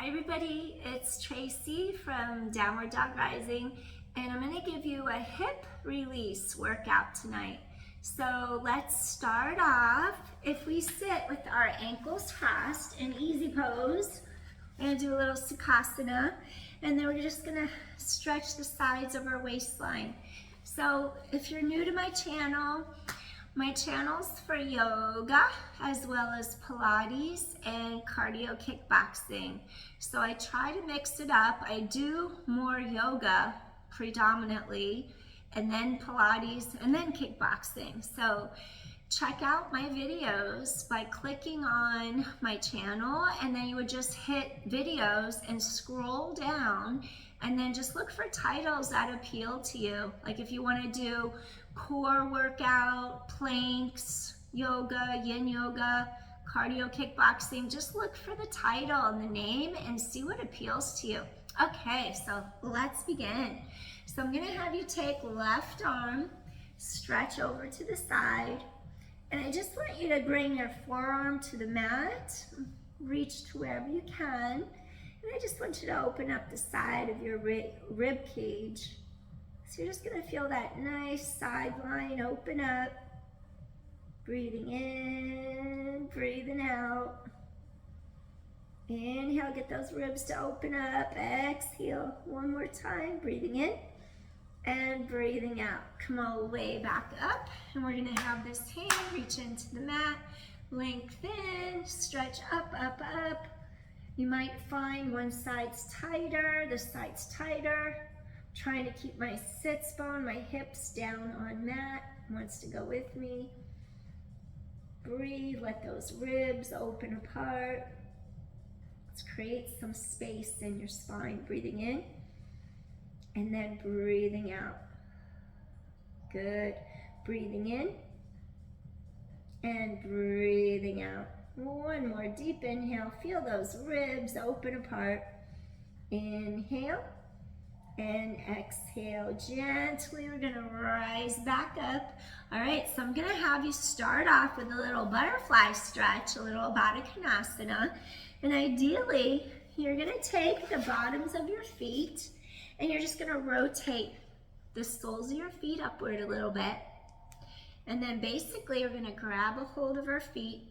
Hi everybody, it's Traci from Downwarddogrising, and I'm going to give you a hip release workout tonight. So let's start off. If we sit with our ankles crossed in easy pose, we're going to do a little Sukhasana, and then we're just going to stretch the sides of our waistline. So if you're new to my channel's for yoga as well as Pilates and cardio kickboxing. So I try to mix it up. I do more yoga predominantly, and then Pilates, and then kickboxing. So check out my videos by clicking on my channel, and then you would just hit videos and scroll down, and then just look for titles that appeal to you. Like if you want to do core workout, planks, yoga, yin yoga, cardio kickboxing, just look for the title and the name and see what appeals to you. Okay, so let's begin. So I'm gonna have you take left arm, stretch over to the side, and I just want you to bring your forearm to the mat, reach to wherever you can, and I just want you to open up the side of your rib cage. So you're just gonna feel that nice side line open up, breathing in, breathing out. Inhale, get those ribs to open up. Exhale, one more time, breathing in and breathing out. Come all the way back up, and we're gonna have this hand reach into the mat, lengthen, stretch up, up, up. You might find one side's tighter, this side's tighter. Trying to keep my sits bone, my hips down on mat. Wants to go with me. Breathe, let those ribs open apart. Let's create some space in your spine. Breathing in and then breathing out. Good. Breathing in and breathing out. One more deep inhale. Feel those ribs open apart. Inhale. And exhale gently. We're gonna rise back up. All right, so I'm gonna have you start off with a little butterfly stretch, a little Baddha Konasana. And ideally, you're gonna take the bottoms of your feet and you're just gonna rotate the soles of your feet upward a little bit. And then basically, we're gonna grab a hold of our feet.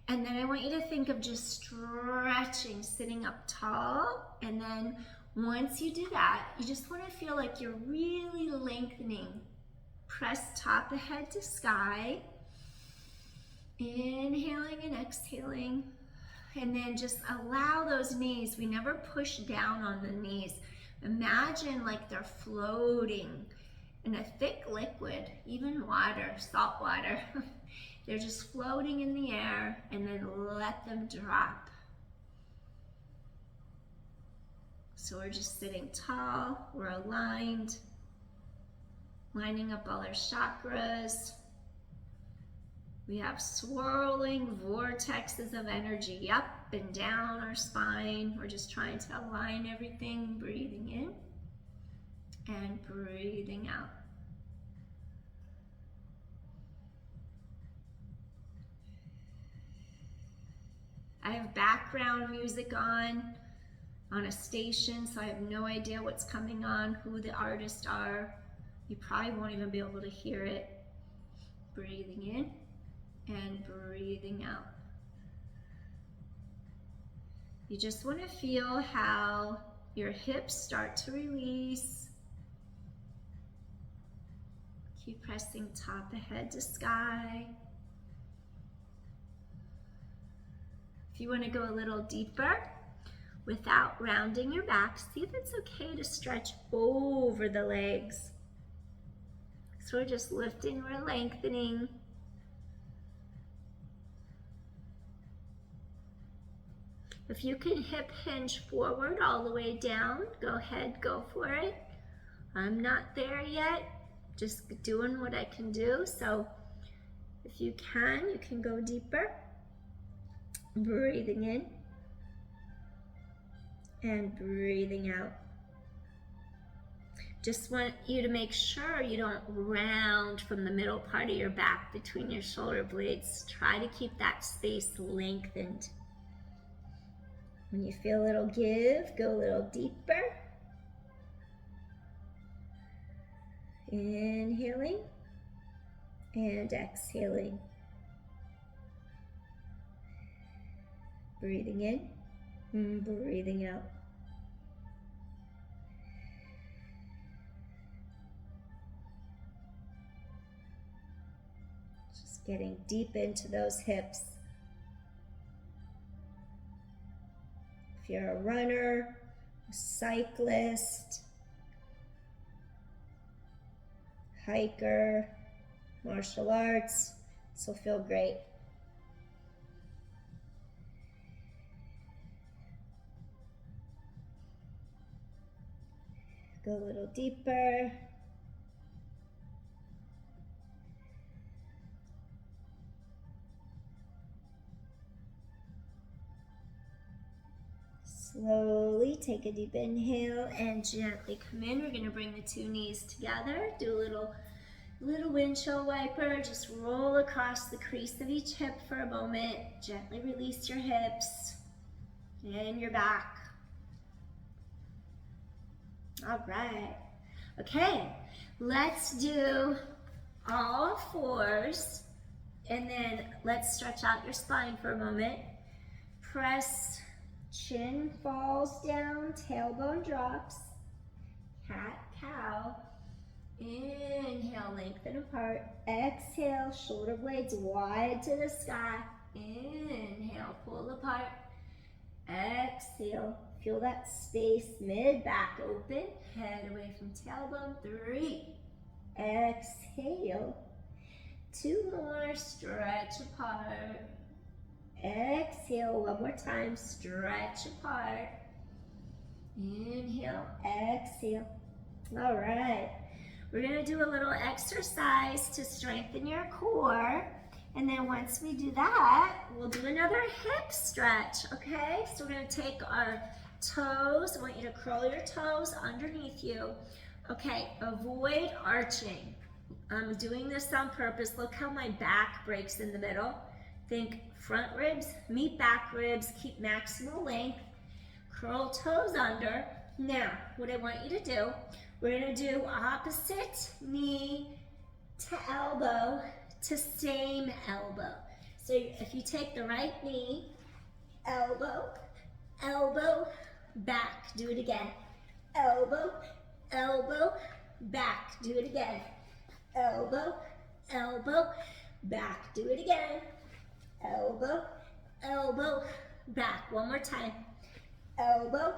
And then I want you to think of just stretching, sitting up tall, and then once you do that, you just want to feel like you're really lengthening. Press top of head to sky. Inhaling and exhaling. And then just allow those knees. We never push down on the knees. Imagine like they're floating in a thick liquid, even water, salt water. They're just floating in the air, and then let them drop. So we're just sitting tall, we're aligned, lining up all our chakras. We have swirling vortexes of energy up and down our spine. We're just trying to align everything, breathing in and breathing out. I have background music on a station, so I have no idea what's coming on, who the artists are. You probably won't even be able to hear it. Breathing in and breathing out. You just want to feel how your hips start to release. Keep pressing top of head to sky. If you want to go a little deeper, without rounding your back, see if it's okay to stretch over the legs. So we're just lifting, we're lengthening. If you can hip hinge forward all the way down, go ahead, go for it. I'm not there yet, just doing what I can do. So if you can go deeper. Breathing in and breathing out. Just want you to make sure you don't round from the middle part of your back between your shoulder blades. Try to keep that space lengthened. When you feel a little give, go a little deeper. Inhaling and exhaling. Breathing in and breathing out. Just getting deep into those hips. If you're a runner, a cyclist, hiker, martial arts, this will feel great. Go a little deeper. Slowly take a deep inhale and gently come in. We're going to bring the two knees together. Do a little windshield wiper. Just roll across the crease of each hip for a moment. Gently release your hips and your back. All right. Okay, let's do all fours and then let's stretch out your spine for a moment. Press. Chin falls down, tailbone drops, cat-cow. Inhale, lengthen apart. Exhale, shoulder blades wide to the sky. Inhale, pull apart. Exhale, feel that space, mid-back open. Head away from tailbone, 3. Exhale, 2 more, stretch apart. Exhale, one more time, stretch apart. Inhale, exhale. All right, we're gonna do a little exercise to strengthen your core. And then once we do that, we'll do another hip stretch, okay? So we're gonna take our toes. I want you to curl your toes underneath you. Okay, avoid arching. I'm doing this on purpose. Look how my back breaks in the middle. Think front ribs, meet back ribs, keep maximal length, curl toes under. Now, what I want you to do, we're gonna do opposite knee to elbow to same elbow. So if you take the right knee, elbow, elbow, back, do it again. Elbow, elbow, back, do it again. Elbow, elbow, back, do it again. Elbow, elbow, back. One more time. Elbow,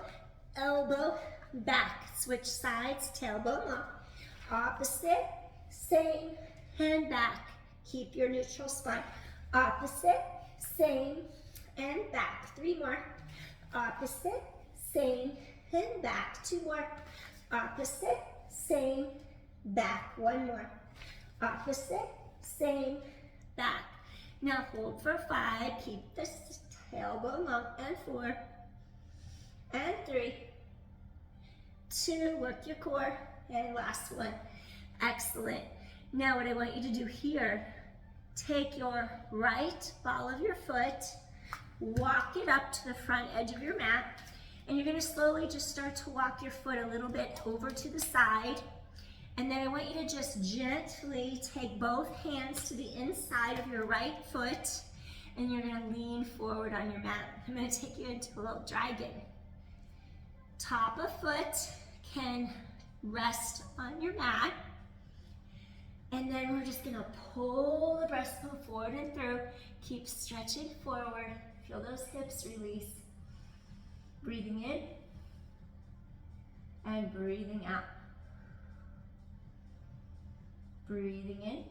elbow, back. Switch sides, tailbone up. Opposite, same, and back. Keep your neutral spine. Opposite, same, and back. 3 more. Opposite, same, and back. 2 more. Opposite, same, back. 1 more. Opposite, same, back. Now hold for 5, keep the tailbone up, and 4, and 3, 2, work your core, and last one. Excellent. Now what I want you to do here, take your right ball of your foot, walk it up to the front edge of your mat, and you're gonna slowly just start to walk your foot a little bit over to the side. And then I want you to just gently take both hands to the inside of your right foot, and you're gonna lean forward on your mat. I'm gonna take you into a little dragon. Top of foot can rest on your mat, and then we're just gonna pull the breastbone forward and through. Keep stretching forward. Feel those hips release. Breathing in and breathing out. Breathing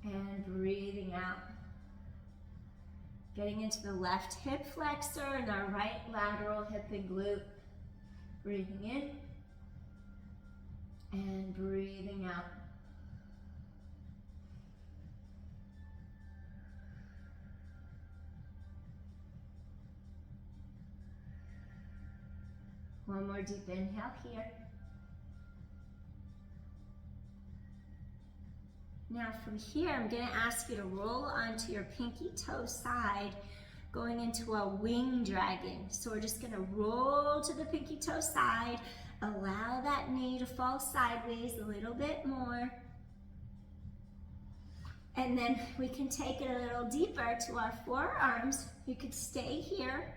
in and breathing out. Getting into the left hip flexor and our right lateral hip and glute. Breathing in and breathing out. One more deep inhale here. Now from here, I'm gonna ask you to roll onto your pinky toe side, going into a wing dragon. So we're just gonna roll to the pinky toe side, allow that knee to fall sideways a little bit more. And then we can take it a little deeper to our forearms. You could stay here.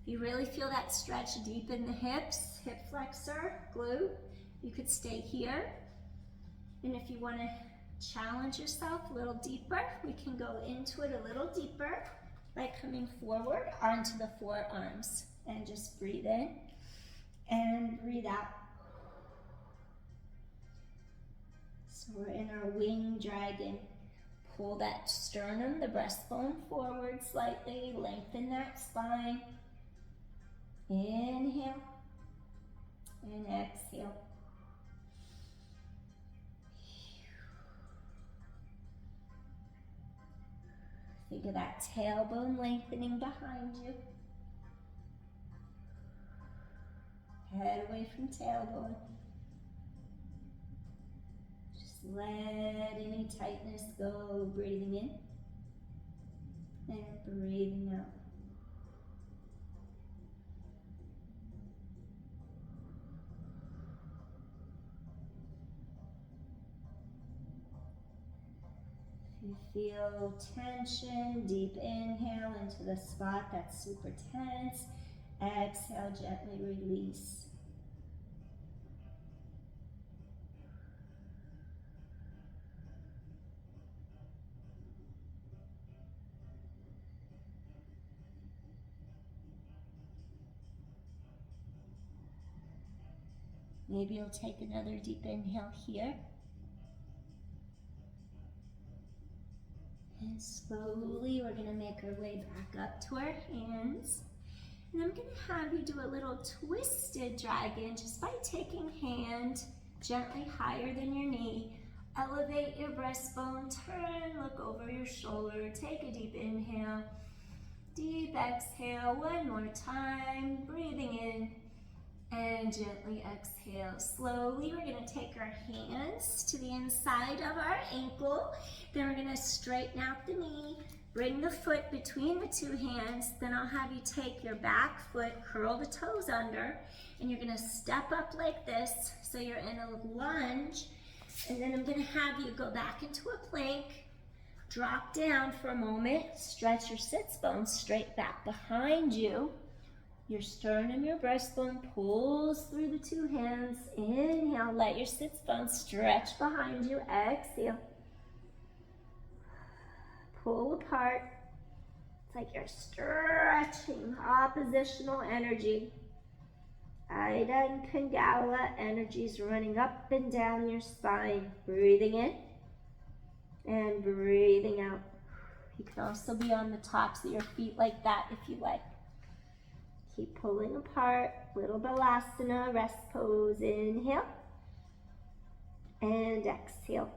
If you really feel that stretch deep in the hips, hip flexor, glute, you could stay here. And if you want to challenge yourself a little deeper, we can go into it a little deeper by coming forward onto the forearms and just breathe in and breathe out. So we're in our wing dragon. Pull that sternum, the breastbone forward slightly, lengthen that spine. Inhale and exhale. Think of that tailbone lengthening behind you. Head away from tailbone. Just let any tightness go, breathing in and breathing out. You feel tension, deep inhale into the spot that's super tense. Exhale, gently release. Maybe you'll take another deep inhale here. And slowly we're going to make our way back up to our hands. And I'm going to have you do a little twisted dragon just by taking hand gently higher than your knee. Elevate your breastbone, turn, look over your shoulder, take a deep inhale, deep exhale, one more time, breathing in and gently exhale. Slowly we're going to take our hands to the inside of our ankle, then we're going to straighten out the knee, bring the foot between the two hands, then I'll have you take your back foot, curl the toes under, and you're going to step up like this, so you're in a lunge, and then I'm going to have you go back into a plank, drop down for a moment, stretch your sits bones straight back behind you, your sternum, your breastbone pulls through the two hands, inhale, let your sits bones stretch behind you, exhale. Pull apart. It's like you're stretching oppositional energy. Ida and Pingala energies running up and down your spine. Breathing in and breathing out. You can also be on the tops of your feet like that if you like. Keep pulling apart. Little Balasana, rest pose. Inhale and exhale.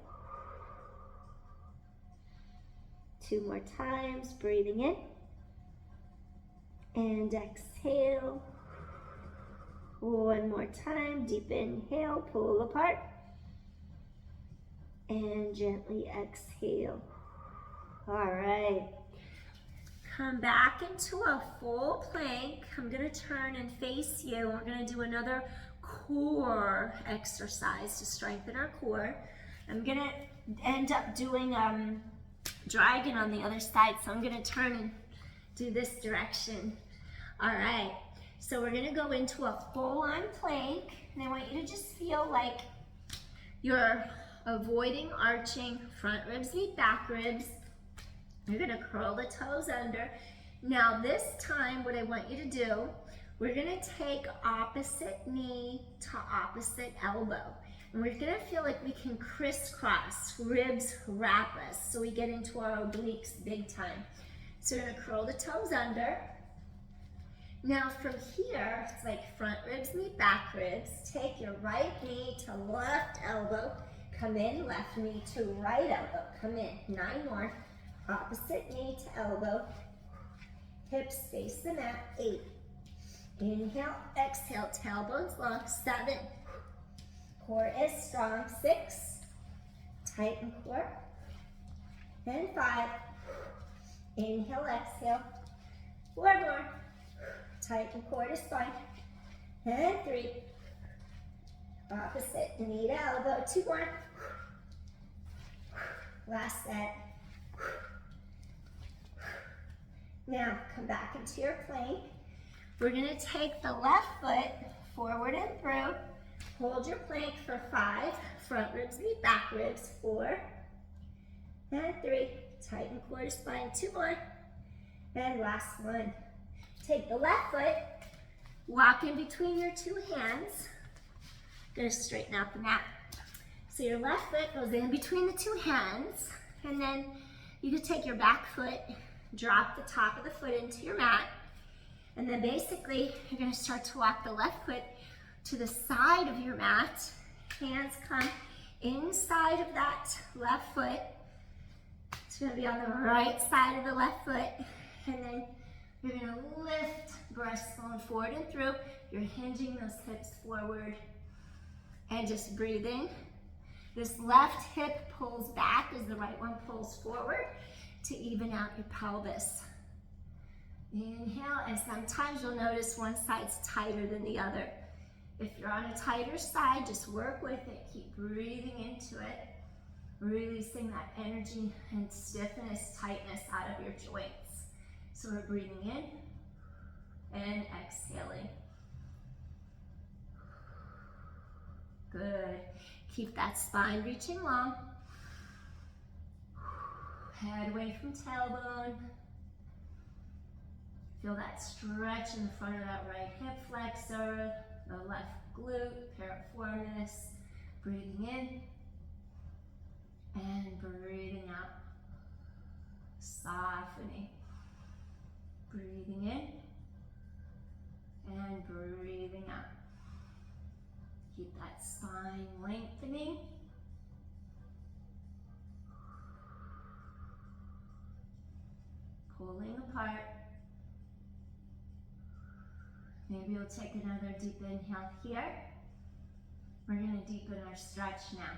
2 more times, breathing in and exhale. 1 more time, deep inhale, pull apart and gently exhale. All right, come back into a full plank. I'm gonna turn and face you. We're gonna do another core exercise to strengthen our core. I'm gonna end up doing dragon on the other side, so I'm gonna turn and do this direction. All right, so we're gonna go into a full-on plank, and I want you to just feel like you're avoiding arching. Front ribs meet back ribs. You're gonna curl the toes under. Now this time, what I want you to do, we're gonna take opposite knee to opposite elbow. And we're gonna feel like we can crisscross, ribs wrap us, so we get into our obliques big time. So we're gonna curl the toes under. Now from here, it's like front ribs meet back ribs. Take your right knee to left elbow, come in, left knee to right elbow, come in, 9 more. Opposite knee to elbow, hips face the mat, 8. Inhale, exhale, tailbones long, 7. Core is strong, 6, tighten core, and 5, Inhale, exhale. 4 more. Tighten core to spine. And 3. Opposite, knee to elbow. 2 more. Last set. Now, come back into your plank. We're going to take the left foot forward and through. Hold your plank for 5. Front ribs meet back ribs. 4. And 3. Tighten core to spine. 2 more. And last one. Take the left foot. Walk in between your 2 hands. Going to straighten out the mat. So your left foot goes in between the 2 hands. And then you can take your back foot, drop the top of the foot into your mat. And then basically, you're going to start to walk the left foot to the side of your mat. Hands come inside of that left foot. It's going to be on the right side of the left foot. And then you're going to lift breastbone forward and through. You're hinging those hips forward. And just breathe in. This left hip pulls back as the right one pulls forward to even out your pelvis. Inhale, and sometimes you'll notice one side's tighter than the other. If you're on a tighter side, just work with it. Keep breathing into it, releasing that energy and stiffness, tightness out of your joints. So we're breathing in and exhaling. Good. Keep that spine reaching long. Head away from tailbone. Feel that stretch in the front of that right hip flexor, the left glute, piriformis. Breathing in and breathing out. Softening. Breathing in and breathing out. Keep that spine lengthening. Pulling apart. Maybe we'll take another deep inhale here. We're going to deepen our stretch now.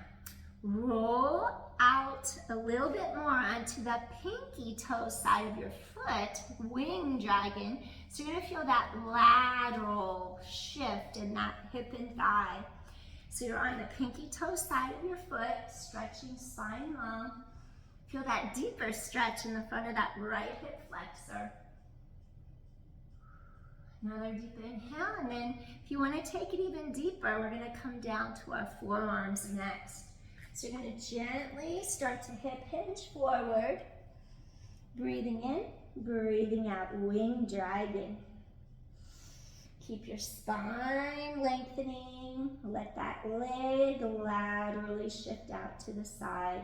Roll out a little bit more onto the pinky toe side of your foot, wing dragon. So you're going to feel that lateral shift in that hip and thigh. So you're on the pinky toe side of your foot, stretching spine long. Feel that deeper stretch in the front of that right hip flexor. Another deep inhale, and then if you want to take it even deeper, we're going to come down to our forearms next. So you're going to gently start to hip hinge forward. Breathing in, breathing out, wing dragon. Keep your spine lengthening. Let that leg laterally shift out to the side.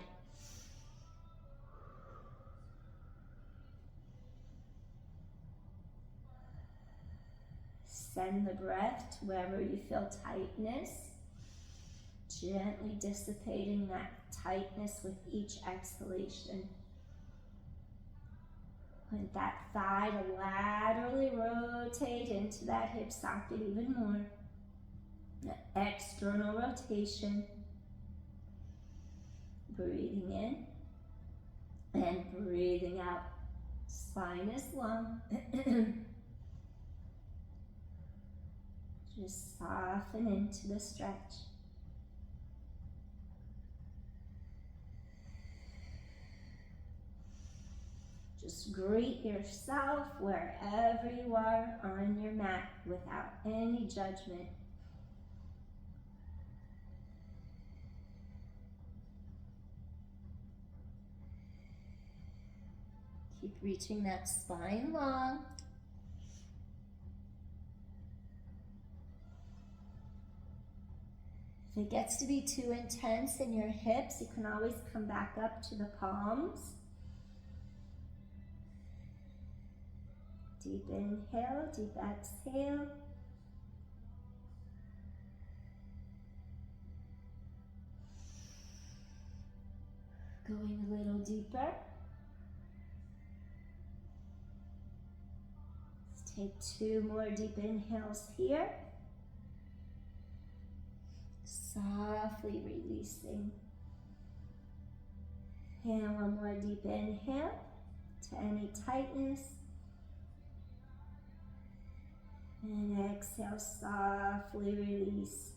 Send the breath to wherever you feel tightness. Gently dissipating that tightness with each exhalation. Let that thigh to laterally rotate into that hip socket even more. The external rotation. Breathing in and breathing out. Spine is long. Just soften into the stretch. Just greet yourself wherever you are on your mat without any judgment. Keep reaching that spine long. If it gets to be too intense in your hips, you can always come back up to the palms. Deep inhale, deep exhale. Going a little deeper. Let's take 2 more deep inhales here. Softly releasing. And 1 more deep inhale. to any tightness. And exhale, softly release.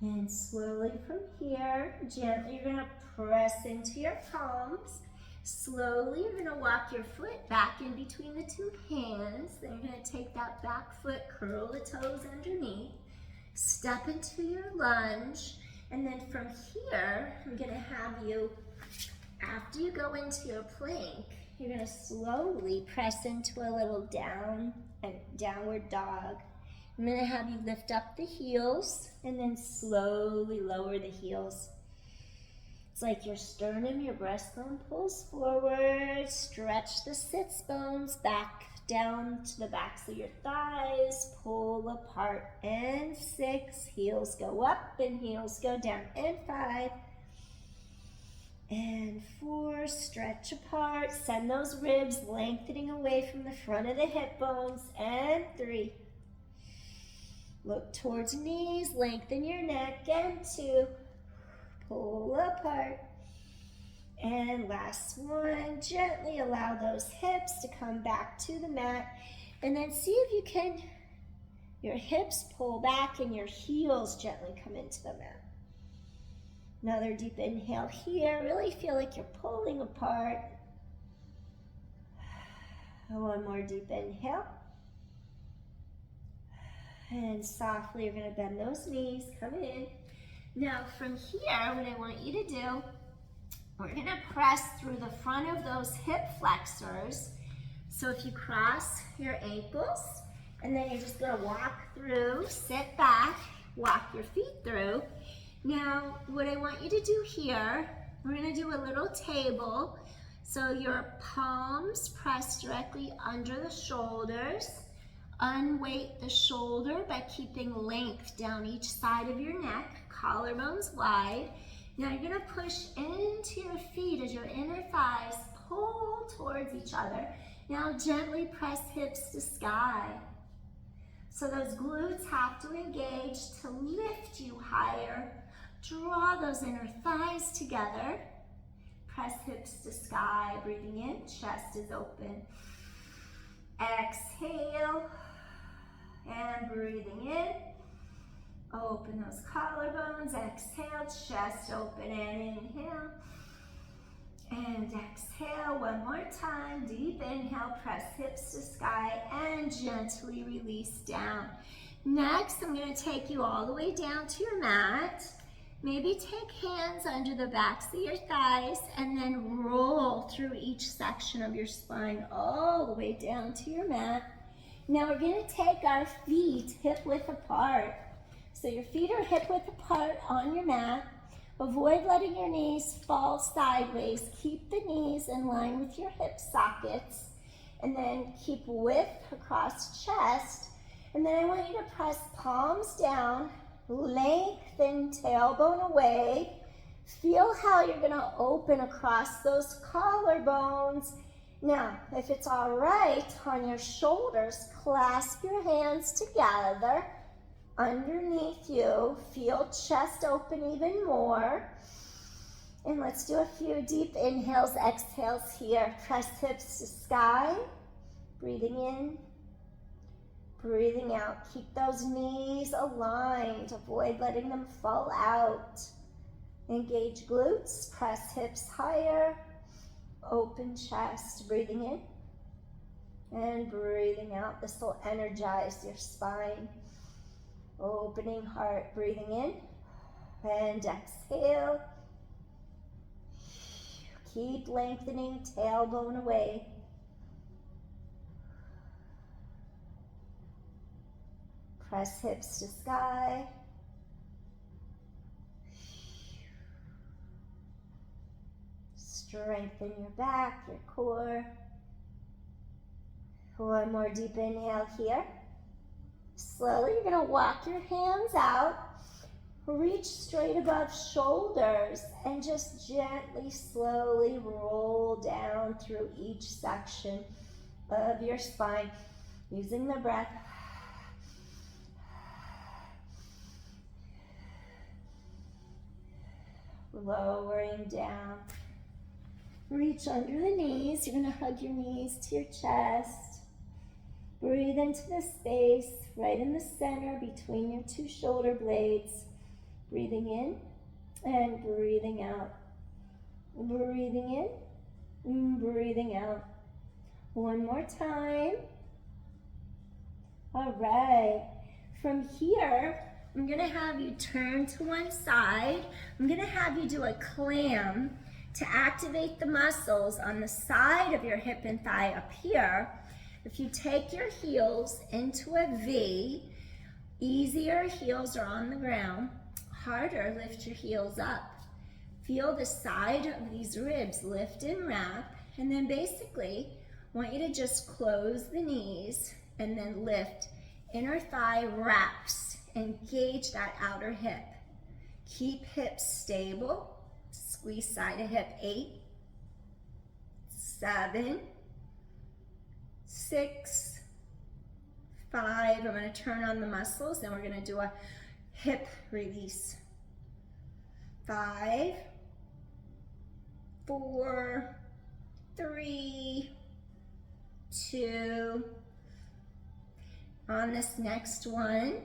And slowly from here, gently you're gonna press into your palms. Slowly you're gonna walk your foot back in between the two hands. Then you're gonna take that back foot, curl the toes underneath, step into your lunge. And then from here, I'm gonna have you, after you go into your plank, you're gonna slowly press into a little downward dog. I'm gonna have you lift up the heels and then slowly lower the heels. It's like your sternum, your breastbone pulls forward. Stretch the sits bones back down to the backs of your thighs. Pull apart. And 6. Heels go up and heels go down. And 5. And 4. Stretch apart. Send those ribs lengthening away from the front of the hip bones. And 3. Look towards knees. Lengthen your neck. And 2. Pull apart. And last one, gently allow those hips to come back to the mat. And then see if you can, your hips pull back and your heels gently come into the mat. Another deep inhale here. Really feel like you're pulling apart. One more deep inhale. And softly you're going to bend those knees, come in. Now from here, what I want you to do, we're gonna press through the front of those hip flexors. So if you cross your ankles, and then you're just gonna walk through, sit back, walk your feet through. Now, what I want you to do here, we're gonna do a little table. So your palms press directly under the shoulders. Unweight the shoulder by keeping length down each side of your neck, collarbones wide. Now you're gonna push into your feet as your inner thighs pull towards each other. Now gently press hips to sky. So those glutes have to engage to lift you higher. Draw those inner thighs together. Press hips to sky, breathing in, chest is open. Exhale. And breathing in, open those collarbones, exhale, chest open and inhale. And exhale, one more time, deep inhale, press hips to sky and gently release down. Next, I'm gonna take you all the way down to your mat. Maybe take hands under the backs of your thighs and then roll through each section of your spine all the way down to your mat. Now we're going to take our feet hip width apart. So your feet are hip width apart on your mat. Avoid letting your knees fall sideways. Keep the knees in line with your hip sockets. And then keep width across chest. And then I want you to press palms down, lengthen tailbone away. Feel how you're going to open across those collarbones. Now, if it's all right, on your shoulders, clasp your hands together underneath you. Feel chest open even more. And let's do a few deep inhales, exhales here. Press hips to sky. Breathing in, breathing out. Keep those knees aligned. Avoid letting them fall out. Engage glutes. Press hips higher. Open chest, breathing in and breathing out. This will energize your spine. Opening heart, breathing in and exhale. Keep lengthening, tailbone away. Press hips to sky. Strengthen your back, your core. One more deep inhale here. Slowly, you're going to walk your hands out. Reach straight above shoulders and just gently, slowly roll down through each section of your spine using the breath. Lowering down. Reach under the knees. You're gonna hug your knees to your chest. Breathe into the space right in the center between your two shoulder blades. Breathing in and breathing out. Breathing in, breathing out. One more time. All right. From here, I'm gonna have you turn to one side. I'm gonna have you do a clam to activate the muscles on the side of your hip and thigh up here. If you take your heels into a V, easier heels are on the ground. Harder, lift your heels up. Feel the side of these ribs lift and wrap, and then basically want you to just close the knees and then lift. Inner thigh wraps. Engage that outer hip. Keep hips stable. Squeeze side of hip. 8, 7, 6, 5. I'm going to turn on the muscles, then we're going to do a hip release. 5, 4, 3, 2. On this next one,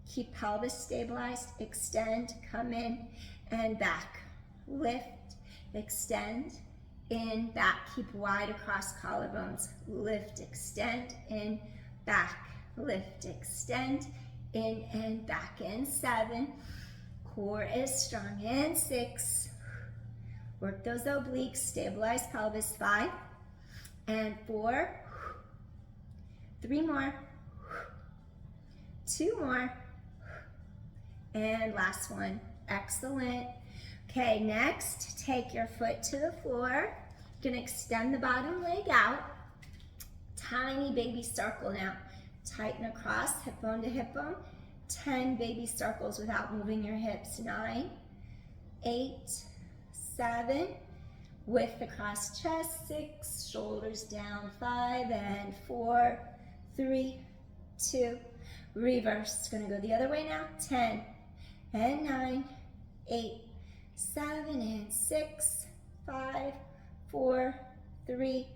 keep pelvis stabilized, extend, come in and back. Lift, extend, in, back. Keep wide across collarbones. Lift, extend, in, back. Lift, extend, in and back. In 7. Core is strong. In 6. Work those obliques. Stabilize pelvis. 5 and 4. 3 more. 2 more. And last one. Excellent. Okay, next, take your foot to the floor. You're gonna extend the bottom leg out. Tiny baby circle now. Tighten across, hip bone to hip bone. 10 baby circles without moving your hips. 9, 8, 7. Width across chest. 6, shoulders down. 5 and 4, 3, 2. Reverse. It's gonna go the other way now. 10 and 9, 8, 7 and 6, 5, 4, 3,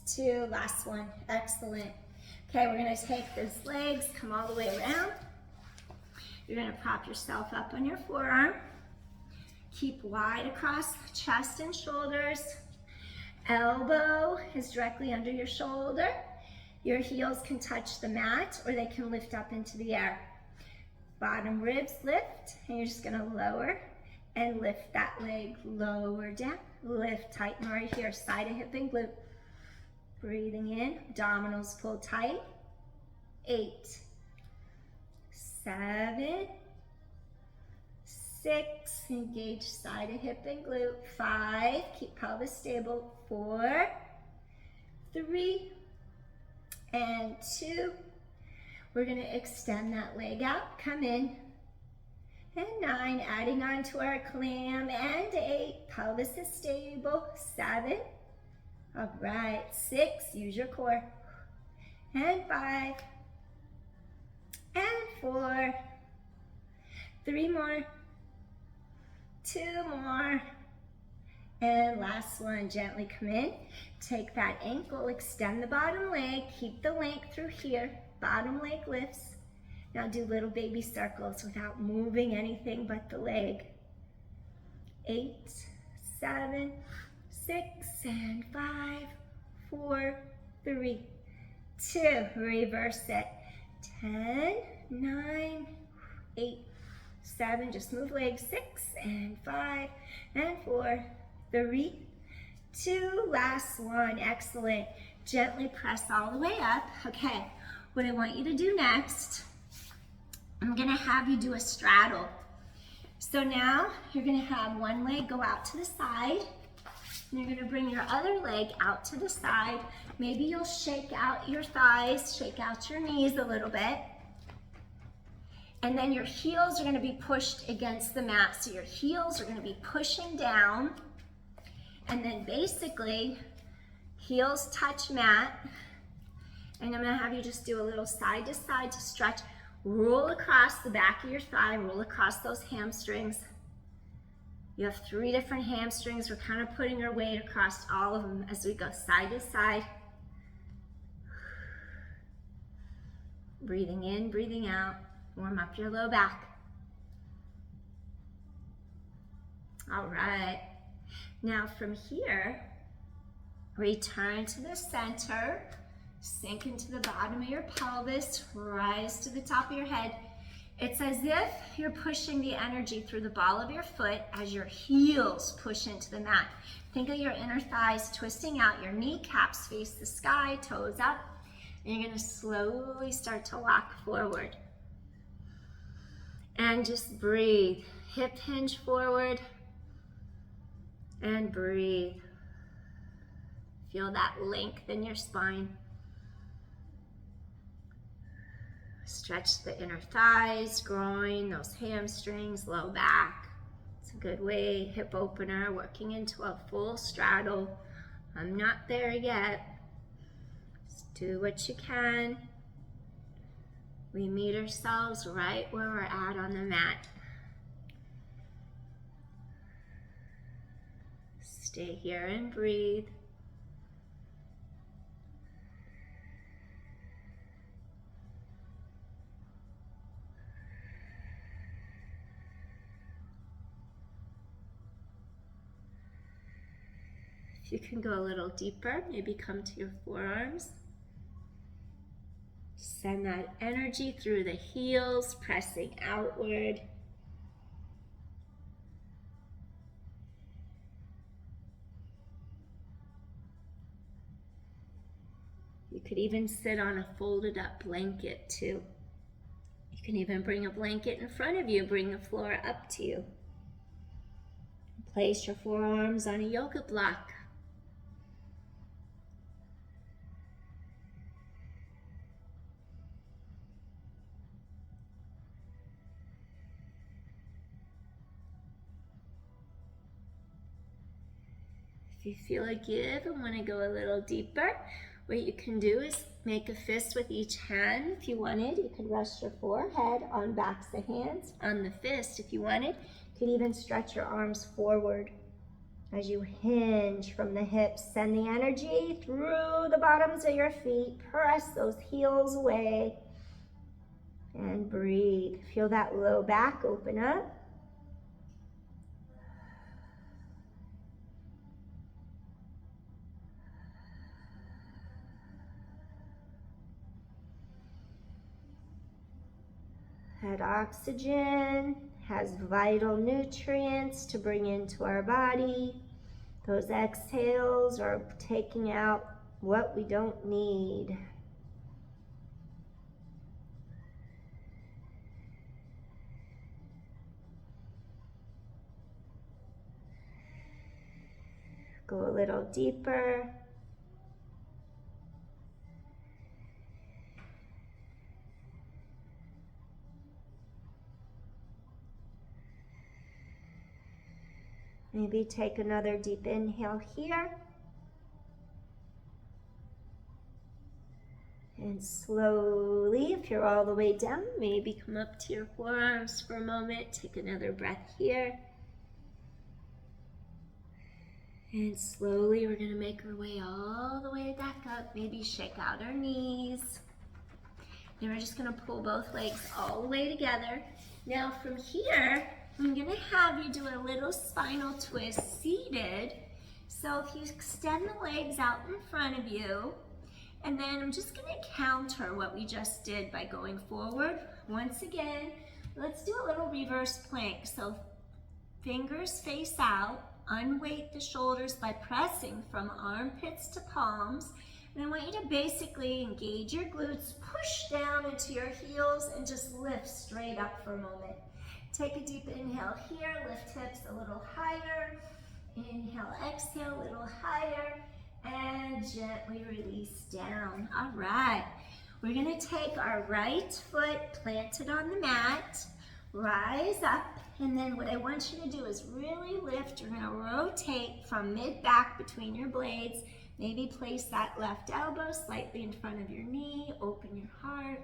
2. Last one. Excellent. Okay, we're gonna take those legs, come all the way around. You're gonna prop yourself up on your forearm. Keep wide across chest and shoulders. Elbow is directly under your shoulder. Your heels can touch the mat or they can lift up into the air. Bottom ribs lift, and you're just gonna lower and lift that leg, lower down, lift, tighten right here, side of hip and glute. Breathing in, abdominals pull tight. 8, 7, 6, engage side of hip and glute. 5, keep pelvis stable. 4, 3, and 2. We're gonna extend that leg out, come in. And 9, adding on to our clam, and 8, pelvis is stable. 7, all right, 6, use your core. And 5, and 4, 3 more, 2 more, and last one, gently come in. Take that ankle, extend the bottom leg, keep the length through here, bottom leg lifts. Now do little baby circles without moving anything but the leg. 8, 7, 6, and 5, 4, 3, 2. Reverse it. 10, 9, 8, 7. Just move legs. 6, and 5, and 4, 3, 2. Last one. Excellent. Gently press all the way up. Okay, what I want you to do next, I'm gonna have you do a straddle. So now you're gonna have one leg go out to the side, and you're gonna bring your other leg out to the side. Maybe you'll shake out your thighs, shake out your knees a little bit. And then your heels are gonna be pushed against the mat. So your heels are gonna be pushing down. And then basically, heels touch mat. And I'm gonna have you just do a little side to side to stretch. Roll across the back of your thigh, roll across those hamstrings. You have 3 different hamstrings. We're kind of putting our weight across all of them as we go side to side. Breathing in, breathing out. Warm up your low back. All right. Now from here, return to the center. Sink into the bottom of your pelvis. Rise to the top of your head. It's as if you're pushing the energy through the ball of your foot as your heels push into the mat. Think of your inner thighs twisting out, your kneecaps face the sky, toes up, and you're gonna slowly start to walk forward. And just breathe. Hip hinge forward, and breathe. Feel that length in your spine. Stretch the inner thighs, groin, those hamstrings, low back. It's a good way, hip opener, working into a full straddle. I'm not there yet. Just do what you can. We meet ourselves right where we're at on the mat. Stay here and breathe. You can go a little deeper, maybe come to your forearms. Send that energy through the heels, pressing outward. You could even sit on a folded up blanket too. You can even bring a blanket in front of you, bring the floor up to you. Place your forearms on a yoga block. If you feel a give and want to go a little deeper, what you can do is make a fist with each hand. If you wanted, you could rest your forehead on backs of hands on the fist. If you wanted, you could even stretch your arms forward as you hinge from the hips. Send the energy through the bottoms of your feet. Press those heels away and breathe. Feel that low back open up. That oxygen has vital nutrients to bring into our body. Those exhales are taking out what we don't need. Go a little deeper. Maybe take another deep inhale here. And slowly, if you're all the way down, maybe come up to your forearms for a moment. Take another breath here. And slowly, we're going to make our way all the way back up. Maybe shake out our knees. Then we're just going to pull both legs all the way together. Now from here, I'm going to have you do a little spinal twist seated. So if you extend the legs out in front of you, and then I'm just going to counter what we just did by going forward. Once again, let's do a little reverse plank. So fingers face out, unweight the shoulders by pressing from armpits to palms. And I want you to basically engage your glutes, push down into your heels, and just lift straight up for a moment. Take a deep inhale here, lift hips a little higher. Inhale, exhale, a little higher, and gently release down. All right, we're gonna take our right foot planted on the mat, rise up, and then what I want you to do is really lift. You're gonna rotate from mid-back between your blades. Maybe place that left elbow slightly in front of your knee, open your heart.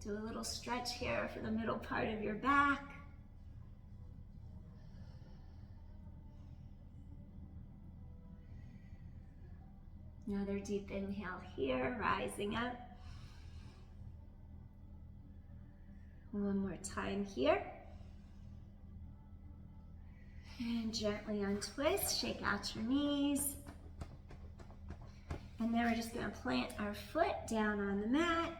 Do a little stretch here for the middle part of your back. Another deep inhale here, rising up. One more time here. And gently untwist, shake out your knees. And then we're just gonna plant our foot down on the mat.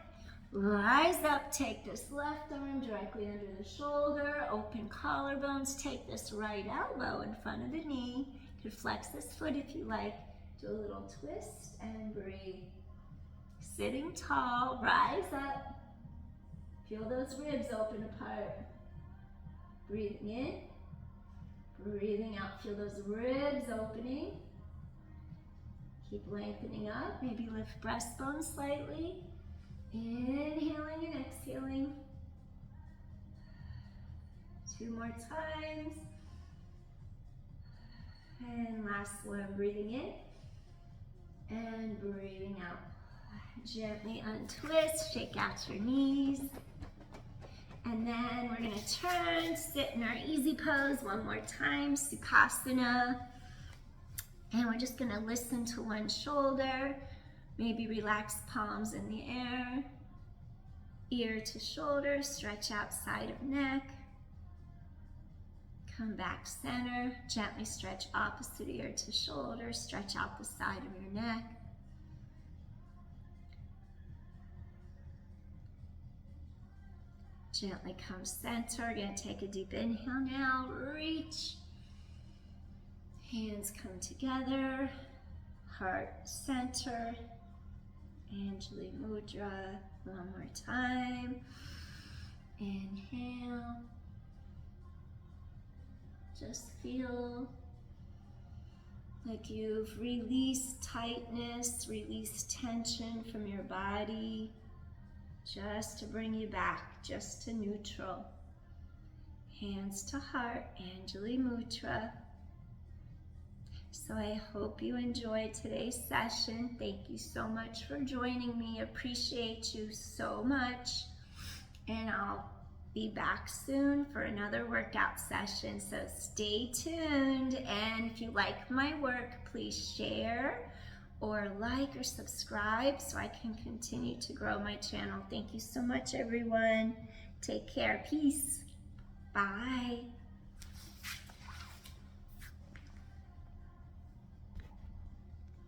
Rise up, take this left arm directly under the shoulder, open collarbones, take this right elbow in front of the knee. You could flex this foot if you like. Do a little twist and breathe. Sitting tall, rise up. Feel those ribs open apart. Breathing in, breathing out. Feel those ribs opening. Keep lengthening up. Maybe lift breastbone slightly. Inhaling and exhaling. 2 more times. And last one, breathing in and breathing out. Gently untwist, shake out your knees. And then we're gonna turn, sit in our easy pose one more time, Sukhasana. And we're just gonna listen to one shoulder, maybe relax palms in the air, ear to shoulder, stretch out side of neck. Come back center, gently stretch opposite ear to shoulder, stretch out the side of your neck. Gently come center. We're going to take a deep inhale now. Reach. Hands come together. Heart center. Anjali Mudra. One more time. Inhale. Just feel like you've released tightness, released tension from your body. Just to bring you back, just to neutral. Hands to heart, Anjali Mudra. So I hope you enjoyed today's session. Thank you so much for joining me. Appreciate you so much. And I'll be back soon for another workout session. So stay tuned. And if you like my work, please share or like or subscribe so I can continue to grow my channel. Thank you so much, everyone. Take care. Peace. Bye.